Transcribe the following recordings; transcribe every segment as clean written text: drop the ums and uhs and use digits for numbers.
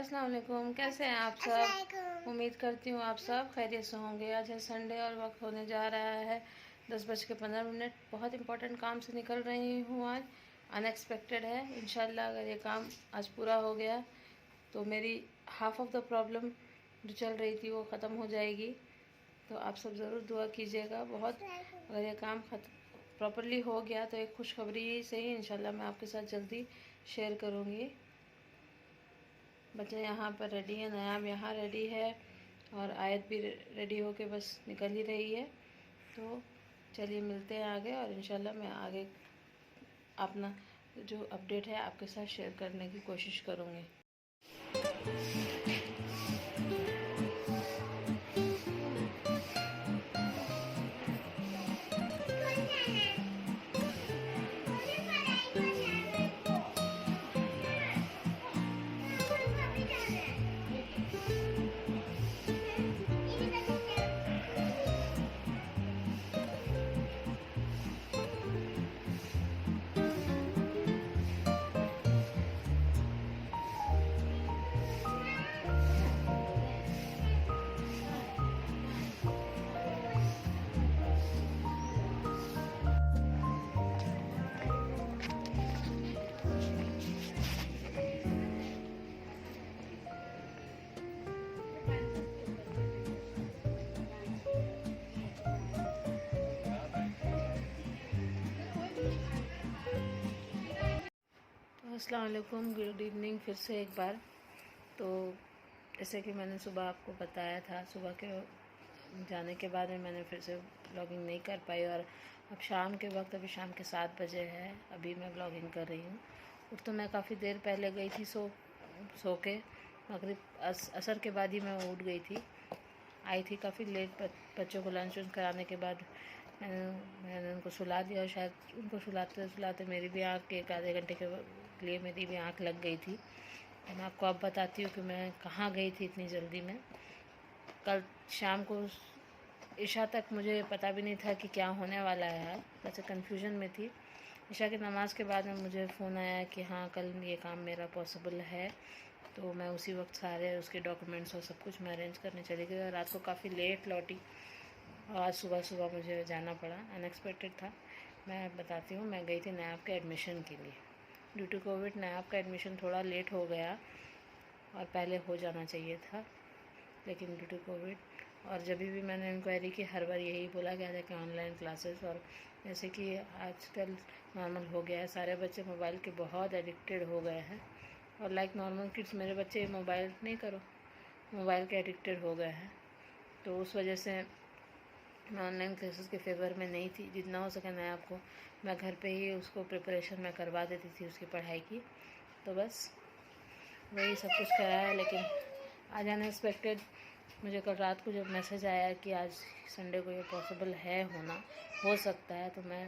अस्सलाम वालेकुम। कैसे हैं आप सब? उम्मीद करती हूँ आप सब खैरियत से होंगे। आज है संडे और वक्त होने जा रहा है 10:15। बहुत इंपॉर्टेंट काम से निकल रही हूँ आज। अनएक्सपेक्टेड है। इंशाल्लाह अगर ये काम आज पूरा हो गया तो मेरी हाफ ऑफ द प्रॉब्लम जो चल रही थी वो ख़त्म हो जाएगी। तो आप सब ज़रूर दुआ कीजिएगा बहुत। अगर ये काम प्रॉपरली हो गया तो एक खुशखबरी से ही इंशाल्लाह मैं आपके साथ जल्दी शेयर करूँगी। बच्चे यहाँ पर रेडी है, नयाब यहाँ रेडी है और आयत भी रेडी होके बस निकल ही रही है। तो चलिए मिलते हैं आगे और इंशाल्लाह मैं आगे अपना जो अपडेट है आपके साथ शेयर करने की कोशिश करूँगी। अस्सलाम वालेकुम, गुड इवनिंग फिर से एक बार। तो जैसे कि मैंने सुबह आपको बताया था, सुबह के जाने के बाद में मैंने फिर से ब्लॉगिंग नहीं कर पाई और अब शाम के वक्त, अभी शाम के 7 बजे है, अभी मैं ब्लॉगिंग कर रही हूँ। उठ तो मैं काफ़ी देर पहले गई थी सो के मगरिब असर के बाद ही मैं उठ गई थी। आई थी काफ़ी लेट। बच्चों को लंच कराने के बाद मैंने उनको सुला दिया और शायद उनको सुलाते सुलाते मेरी भी आँख एक आधे घंटे के लिए मेरी भी आँख लग गई थी। तो मैं आपको अब बताती हूँ कि मैं कहाँ गई थी इतनी जल्दी में। कल शाम को इशा तक मुझे पता भी नहीं था कि क्या होने वाला है, वैसे कन्फ्यूजन में थी। इशा की नमाज़ के बाद में मुझे फ़ोन आया कि हाँ कल ये काम मेरा पॉसिबल है। तो मैं उसी वक्त सारे उसके डॉक्यूमेंट्स और सब कुछ मैं अरेंज करने चली गई और रात को काफ़ी लेट लौटी और आज सुबह सुबह मुझे जाना पड़ा। अनएक्सपेक्टेड था। मैं बताती हूँ, मैं गई थी नयाब के एडमिशन के लिए। ड्यू टू कोविड नयाब का एडमिशन थोड़ा लेट हो गया और पहले हो जाना चाहिए था, लेकिन ड्यू टू कोविड। और जब भी मैंने इंक्वायरी की हर बार यही बोला गया था कि ऑनलाइन क्लासेस, और जैसे कि आजकल नॉर्मल हो गया है, सारे बच्चे मोबाइल के बहुत एडिक्टेड हो गए हैं और लाइक नॉर्मल किड्स मेरे बच्चे मोबाइल नहीं करो मोबाइल के एडिक्टेड हो गए हैं। तो उस वजह से मैं ऑनलाइन क्लासेस के फेवर में नहीं थी। जितना हो सके मैं आपको मैं घर पे ही उसको प्रिपरेशन मैं करवा देती थी उसकी पढ़ाई की। तो बस वही सब कुछ कराया। लेकिन आज अनएक्सपेक्टेड मुझे कल रात को जब मैसेज आया कि आज संडे को ये पॉसिबल है, होना हो सकता है, तो मैं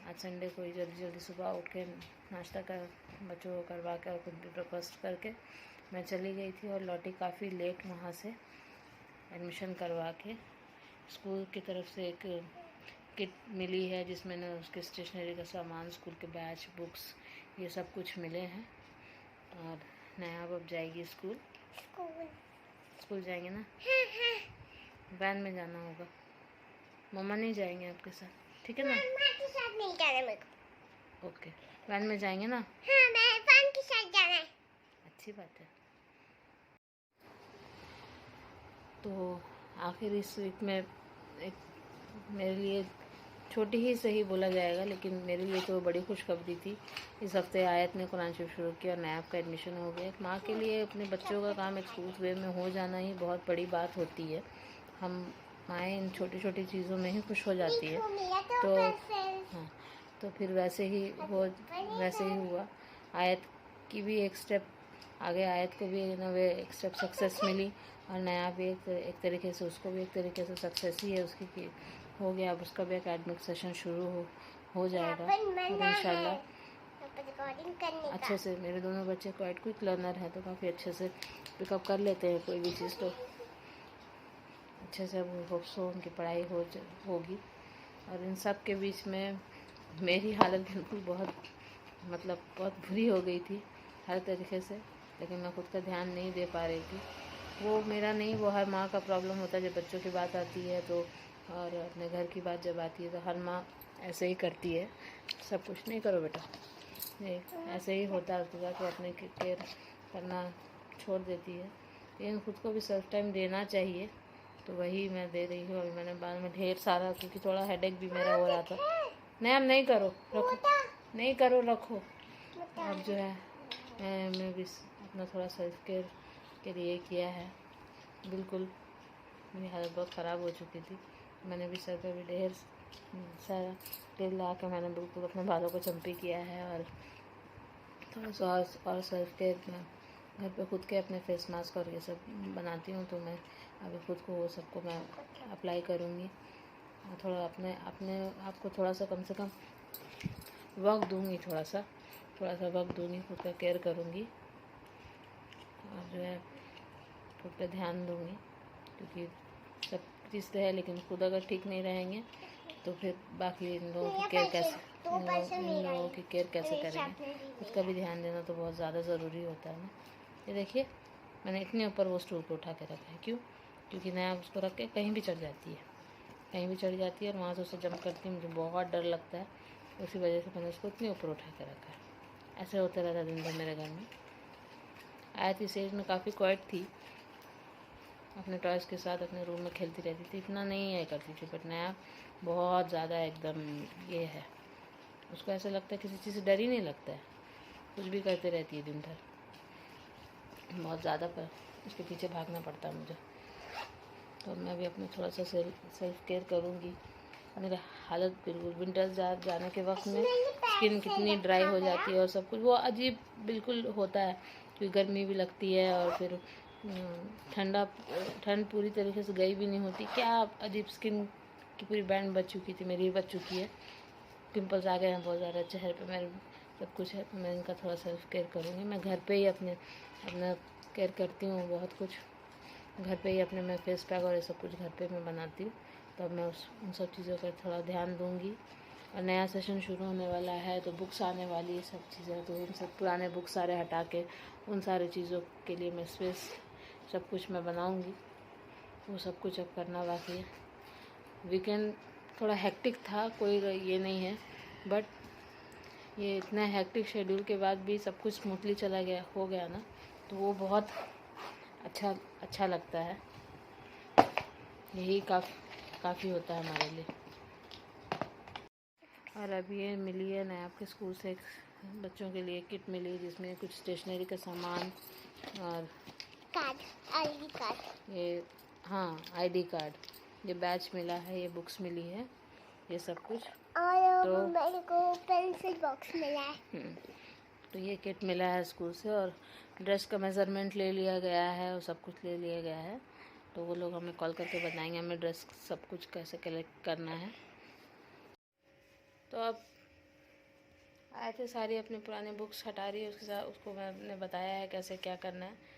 आज संडे को ही जल्दी जल्दी सुबह उठ के नाश्ता कर बच्चों को करवा के और कुछ ब्रेकफास्ट करके मैं चली गई थी और लौटी काफ़ी लेट वहाँ से एडमिशन करवा के। स्कूल की तरफ से एक किट मिली है जिसमें ना उसके स्टेशनरी का सामान, स्कूल के बैच, बुक्स, ये सब कुछ मिले हैं। और नया अब जाएगी स्कूल जाएंगे ना? वैन में जाना होगा। मम्मा नहीं जाएंगे आपके साथ, ठीक है ना? मम्मा के साथ नहीं जाना मेरे को। ओके, वैन में जाएंगे ना? हाँ, मैं वैन के साथ जाना है। अच्छी बात है। तो आखिर इस वीक में एक मेरे लिए छोटी ही सही बोला जाएगा, लेकिन मेरे लिए तो बड़ी खुशखबरी थी। इस हफ्ते आयत ने कुरान शरीफ शुरू किया और नयाब का एडमिशन हो गया। एक माँ के लिए अपने बच्चों का काम एक स्मूथ वे में हो जाना ही बहुत बड़ी बात होती है। हम माएँ इन छोटी छोटी चीज़ों में ही खुश हो जाती है। तो हाँ, तो फिर वैसे ही हुआ। आयत की भी एक स्टेप आगे, आयत को भी एक स्टेप सक्सेस मिली और नया भी एक तरीके से उसको भी एक तरीके से सक्सेस ही है उसकी कि हो गया। अब उसका भी एकेडमिक सेशन शुरू हो जाएगा और इंशाल्लाह अच्छे से। मेरे दोनों बच्चे क्वाइट क्विक लर्नर हैं तो काफ़ी अच्छे से पिकअप कर लेते हैं कोई भी चीज़, तो अच्छे से वो होप्स हो उनकी पढ़ाई होगी। और इन सब के बीच में मेरी हालत बिल्कुल बहुत बुरी हो गई थी हर तरीके से। लेकिन मैं खुद का ध्यान नहीं दे पा रही थी। वो मेरा नहीं, वो हर माँ का प्रॉब्लम होता है जब बच्चों की बात आती है तो, और अपने घर की बात जब आती है तो हर माँ ऐसे ही करती है। सब कुछ नहीं करो बेटा, नहीं ऐसे ही होता है उसके साथ, अपने केयर करना छोड़ देती है। लेकिन खुद को भी सेल्फ टाइम देना चाहिए, तो वही मैं दे रही हूँ। अभी मैंने बाद में ढेर सारा, क्योंकि थोड़ा हेडेक भी मेरा हो रहा था। नहीं हम नहीं करो, रखो, नहीं करो, रखो। अब जो है मैं भी अपना थोड़ा सेल्फ केयर के लिए किया है। बिल्कुल मेरी हालत बहुत ख़राब हो चुकी थी। मैंने भी सर पे भी ढेर सारा तेल ला के मैंने बिल्कुल अपने बालों को चम्पी किया है, और थोड़ा सा और सेल्फ केयर में घर पे खुद के अपने फेस मास्क और ये सब बनाती हूँ, तो मैं अभी खुद को वो सबको मैं अप्लाई करूँगी। थोड़ा अपने अपने आप को थोड़ा सा कम से कम वक्त दूँगी, थोड़ा सा वक्त दूँगी, खुद का केयर करूँगी, और जो है खुद पे ध्यान दूँगी। क्योंकि सब चीज़ तो है, लेकिन खुद अगर ठीक नहीं रहेंगे तो फिर बाकी इन लोगों की केयर कैसे करेंगे। खुद का भी ध्यान देना तो बहुत ज़्यादा ज़रूरी होता है ना। ये देखिए मैंने इतने ऊपर वो स्टूल को उठा के रखा है, क्यों? क्योंकि नया उसको रख के कहीं भी चढ़ जाती है, और वहाँ से उसे जंप करती है, मुझे बहुत डर लगता है। उसी वजह से मैंने उसको इतने ऊपर उठा के रखा है। ऐसे होता रहता दिन भर मेरे घर में। आई थी स्टेज में काफ़ी क्वाइट थी, अपने टॉयज़ के साथ अपने रूम में खेलती रहती थी, इतना नहीं है करती थी। बट नया बहुत ज़्यादा एकदम ये है, उसको ऐसा लगता है किसी चीज़ से डर ही नहीं लगता है, कुछ भी करते रहती है दिन भर, बहुत ज़्यादा। पर उसके पीछे भागना पड़ता है मुझे। तो मैं भी अपने थोड़ा सा सेल्फ केयर करूँगी। मेरा हालत बिल्कुल विंटर्स जाने के वक्त में स्किन कितनी ड्राई हो जाती है और सब कुछ वो अजीब बिल्कुल होता है, क्योंकि गर्मी भी लगती है और फिर ठंड पूरी तरीके से गई भी नहीं होती। क्या अजीब स्किन की पूरी बैंड बच चुकी थी, मेरी बच चुकी है, पिंपल्स आ गए हैं बहुत ज़्यादा चेहरे पे मेरे, सब कुछ है। तो मैं इनका थोड़ा सेल्फ केयर करूँगी। मैं घर पे ही अपना केयर करती हूँ बहुत कुछ, घर पे ही अपने मैं फेस पैक और ये सब कुछ घर पे मैं बनाती हूँ। तो अब मैं उन सब चीज़ों का थोड़ा ध्यान दूँगी। और नया सेशन शुरू होने वाला है तो बुक्स आने वाली है, सब चीज़ें, तो इन सब पुराने बुक्स सारे हटा के उन सारी चीज़ों के लिए मैं स्पेस सब कुछ मैं बनाऊँगी। वो सब कुछ अब करना बाकी है। वीकेंड थोड़ा हेक्टिक था, कोई ये नहीं है, बट ये इतना हेक्टिक शेड्यूल के बाद भी सब कुछ स्मूथली हो गया ना, तो वो बहुत अच्छा लगता है। यही काफ़ी होता है हमारे लिए। और अभी ये मिली है नया आपके स्कूल से एक बच्चों के लिए किट मिली है, जिसमें कुछ स्टेशनरी का सामान और आईडी कार्ड, ये हाँ आईडी कार्ड, ये बैच मिला है, ये बुक्स मिली है, ये सब कुछ। और तो मेरे को पेंसिल बॉक्स मिला है। तो ये किट मिला है स्कूल से, और ड्रेस का मेज़रमेंट ले लिया गया है और सब कुछ ले लिया गया है। तो वो लोग हमें कॉल करके बताएंगे हमें ड्रेस सब कुछ कैसे कलेक्ट करना है। तो अब आए थे, सारी अपनी पुरानी बुक्स हटा रही है, उसके साथ उसको मैंने बताया है कैसे क्या करना है।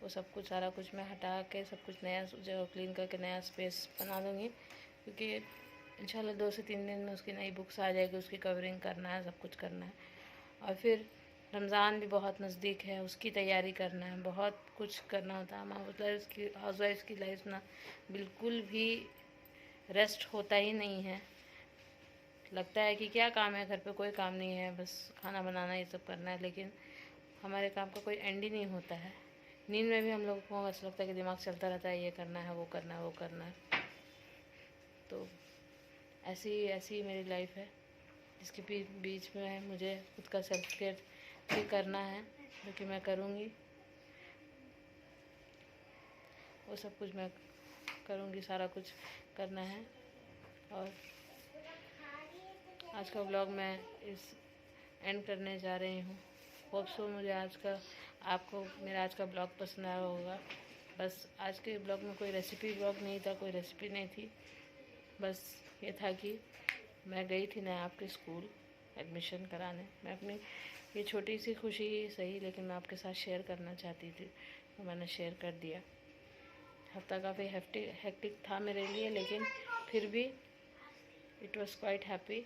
वो सब कुछ सारा कुछ मैं हटा के सब कुछ नया जगह क्लीन करके नया स्पेस बना दूँगी, क्योंकि इंशाल्लाह 2 से 3 दिन में उसकी नई बुक्स आ जाएगी, उसकी कवरिंग करना है, सब कुछ करना है। और फिर रमज़ान भी बहुत नज़दीक है, उसकी तैयारी करना है, बहुत कुछ करना होता है। हाउस वाइफ की लाइफ ना बिल्कुल भी रेस्ट होता ही नहीं है। लगता है कि क्या काम है, घर पे कोई काम नहीं है, बस खाना बनाना ये सब करना है, लेकिन हमारे काम का कोई एंड ही नहीं होता है। नींद में भी हम लोगों को ऐसा लगता है कि दिमाग चलता रहता है, ये करना है, वो करना है, वो करना है। तो ऐसी मेरी लाइफ है, जिसके बीच में मुझे खुद का सेल्फ केयर भी करना है, जो कि मैं करूँगी। वो सब कुछ मैं करूँगी, सारा कुछ करना है। और आज का व्लॉग मैं एंड करने जा रही हूँ। होप सो मुझे आपको मेरा आज का ब्लॉग पसंद आया होगा। बस आज के ब्लॉग में कोई रेसिपी ब्लॉग नहीं था, कोई रेसिपी नहीं थी। बस ये था कि मैं गई थी नया आपके स्कूल एडमिशन कराने। मैं अपनी ये छोटी सी खुशी ही सही, लेकिन मैं आपके साथ शेयर करना चाहती थी, तो मैंने शेयर कर दिया। हफ्ता काफ़ी हेक्टिक था मेरे लिए, लेकिन फिर भी it was quite happy.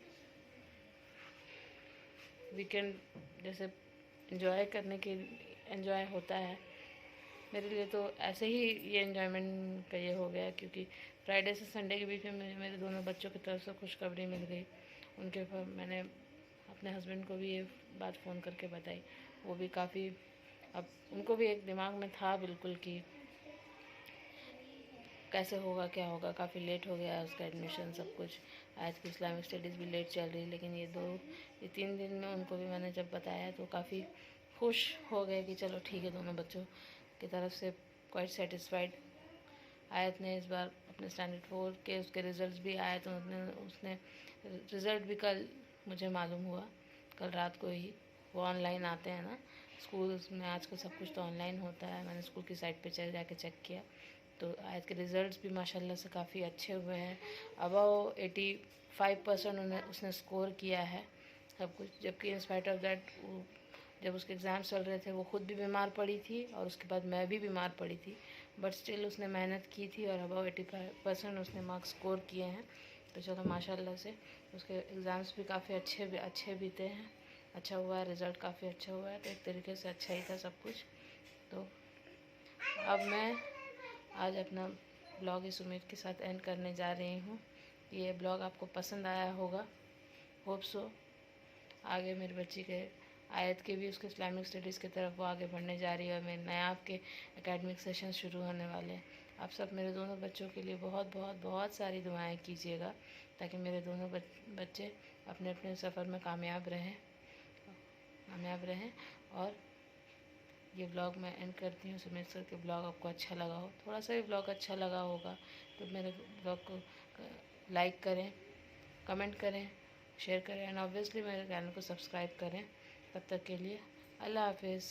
Weekend जैसे एंजॉय करने के एंजॉय होता है। मेरे लिए तो ऐसे ही ये एंजॉयमेंट का ये हो गया, क्योंकि फ्राइडे से संडे के बीच में मेरे दोनों बच्चों की तरफ से खुशखबरी मिल गई। उनके मैंने अपने हस्बैंड को भी ये बात फ़ोन करके बताई। वो भी काफ़ी, अब उनको भी एक दिमाग में था बिल्कुल कि कैसे होगा क्या होगा। काफ़ी लेट हो गया उसका एडमिशन, सब कुछ। आज की इस्लामिक स्टडीज़ भी लेट चल रही, लेकिन ये 3 दिन में उनको भी मैंने जब बताया तो काफ़ी खुश हो गए कि चलो ठीक है। दोनों बच्चों की तरफ से क्वाइट सेटिस्फाइड। आयत ने इस बार अपने स्टैंडर्ड 4 के उसके रिज़ल्ट्स भी आए, तो उसने रिज़ल्ट भी कल मुझे मालूम हुआ, कल रात को ही। वो ऑनलाइन आते हैं ना स्कूल में, आजकल सब कुछ तो ऑनलाइन होता है। मैंने स्कूल की साइट पे जाके चेक किया, तो आज के रिज़ल्ट्स भी माशाल्लाह से काफ़ी अच्छे हुए हैं। अबाव 85% उसने स्कोर किया है सब कुछ। जबकि इन स्पाइट ऑफ दैट, जब उसके एग्ज़ाम्स चल रहे थे वो खुद भी बीमार पड़ी थी और उसके बाद मैं भी बीमार पड़ी थी, बट स्टिल उसने मेहनत की थी और अबाव 85% उसने मार्क्स स्कोर किए हैं। तो चलो माशाल्लाह से उसके एग्ज़ाम्स भी काफ़ी अच्छे बीते हैं। अच्छा हुआ है, रिज़ल्ट काफ़ी अच्छा हुआ है, तो एक तरीके से अच्छा ही था सब कुछ। तो अब मैं आज अपना ब्लॉग इस उम्मीद के साथ एंड करने जा रही हूँ। ये ब्लॉग आपको पसंद आया होगा, होप सो। आगे मेरी बच्ची के आयत के भी उसके इस्लामिक स्टडीज़ की तरफ वो आगे बढ़ने जा रही है और मेरे नया आपके एकेडमिक सेशन शुरू होने वाले हैं। आप सब मेरे दोनों बच्चों के लिए बहुत बहुत बहुत सारी दुआएं कीजिएगा, ताकि मेरे दोनों बच्चे अपने अपने सफ़र में कामयाब रहें। और ये ब्लॉग मैं एंड करती हूँ। उम्मीद करके ब्लॉग आपको अच्छा लगा हो। थोड़ा सा भी ब्लॉग अच्छा लगा होगा तो मेरे ब्लॉग को लाइक करें, कमेंट करें, शेयर करें एंड ऑब्वियसली मेरे चैनल को सब्सक्राइब करें। तब तक के लिए अल्लाह हाफिज़।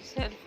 सेल्फी